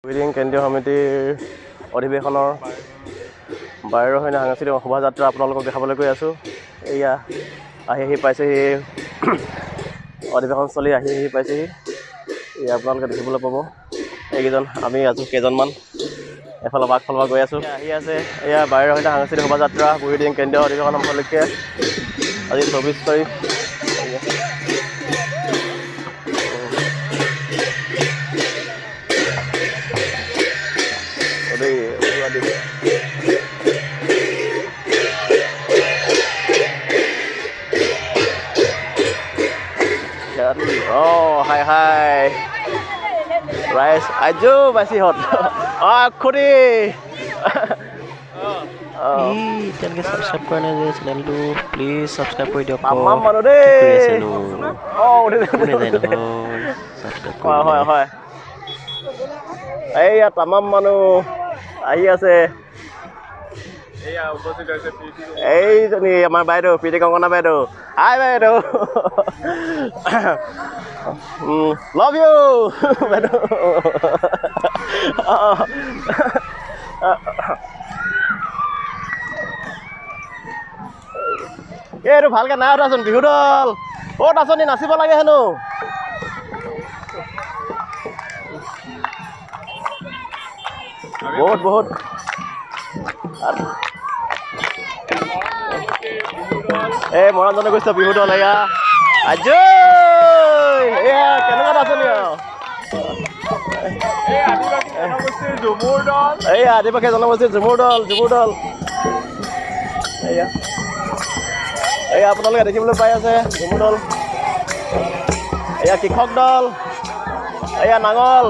কেন্দ্ৰীয় সমিতিৰ অধিৱেশনৰ 12 সাংস্কৃতিক শোভাযাত্ৰা আপোনালোকক দেখাবলৈ গৈ আছোঁ। এয়া আহি পাইছেহি অধিৱেশনস্থলী আহি পাইছেহি। এয়া আপোনালোকে দেখিবলৈ পাব। এইকেইজন আমি আছোঁ কেইজনমান এফালৰ পৰা আগফালৰ পৰা গৈ আছোঁ। আহি আছে এয়া 12 সাংস্কৃতিক শোভাযাত্ৰা বুঢ়ীদিং কেন্দ্ৰীয় অধিৱেশন উপলক্ষে আজি 24 তাৰিখ। Oh, hai. Rice, ajo masih hot. Aku nih. Jangan subscribe करने दे चैनल तो please subscribe कर दियो को Tamam manu deh. Oh, udah subscribe হয়। এইয়া তামাম মানুহ আহি আছে। এইজনী আমাৰ বাইদেউ প্ৰীতি কংকনা বাইদেউ। হাই বাইদেউ। লাভ ইউ বাইদেউ। এইটো ভালকে নাই উঠাচোন বিহু দল ক'ত আছনি নাচিব লাগে হেনো। বহুত এই মৰাণ জনগোষ্ঠীয় বিহু দল এয়া আজৈ এয়া কেনেকুৱা আছনি এই আদিবাসী জনগোষ্ঠীৰ ঝুমুৰ দল এয়া আপোনালোকে দেখিবলৈ পাই আছে ঝুমুৰ দল। এয়া কৃষক দল এয়া নাঙল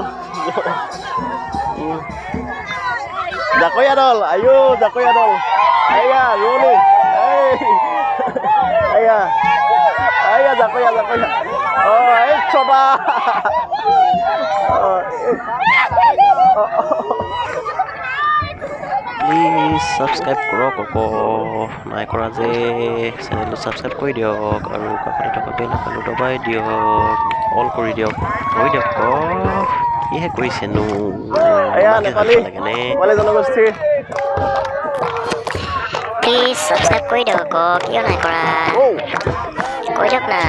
জাকৈয়া দল জাকৈয়া দল এয়া ৰোৱনী এয়া জাকৈয়া এই ছটা প্লিজ সাবস্ক্ৰাইব কৰক আকৌ নাই কৰা যে চেনেলটো সাবস্ক্ৰাইব কৰি দিয়ক আৰু কাষতে থকা বেল আইকনটো দবাই দিয়ক অল কৰি দিয়ক হৈ দিয়ক কিহে কৰিছেনো নেপালী জনগোষ্ঠীৰ প্লিজ সাবস্ক্ৰাইব কৰি দিয়ক আকৌ কিয় নাই কৰা কৈ দিয়ক না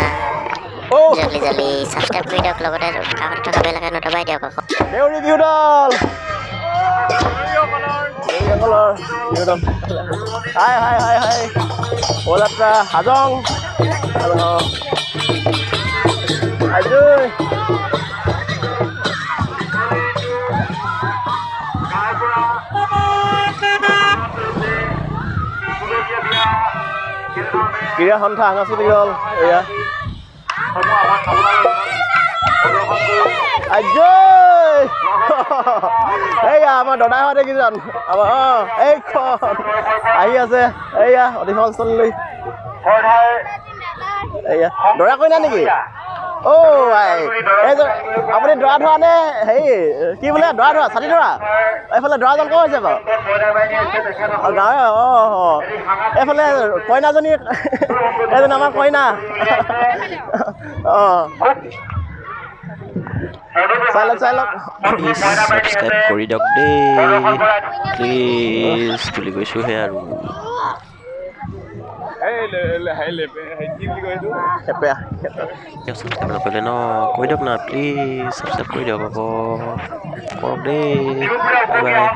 জলদি সাবস্ক্ৰাইব কৰি দিয়ক লগতে কাষতে থকা বেল আইকনটো দবাই দিয়ক আকৌ দেউৰী বিহু দল হাই শোভাযাত্ৰা হাজং ক্ৰীড়া সন্থা সাংস্কৃতিক দল এয়া এইয়া আমাৰ দদাহঁত এইকেইজন আমাৰ এইখন আহি আছে এইয়া অধিৱেশনস্থলীলৈ এয়া দৰা কইনা নেকি আপুনি দৰা ধৰা নে হেৰি কি বোলে দৰা ধৰা ছাতি ধৰা এইফালে দৰাজন ক'ৰ হৈছে বাৰু গাঁৱে এইফালে কইনাজনী এজনী আমাৰ কইনা চাই লওক প্লিজ সাবস্ক্ৰাইব কৰি দিয়ক দেই প্লিজ বুলি কৈছোঁহে আৰু সাবস্ক্ৰাইব নকৰিলে ন কৈ দিয়ক না প্লিজ সাবস্ক্ৰাইব কৰি দিয়ক আকৌ কৰক দেই বাই বাই।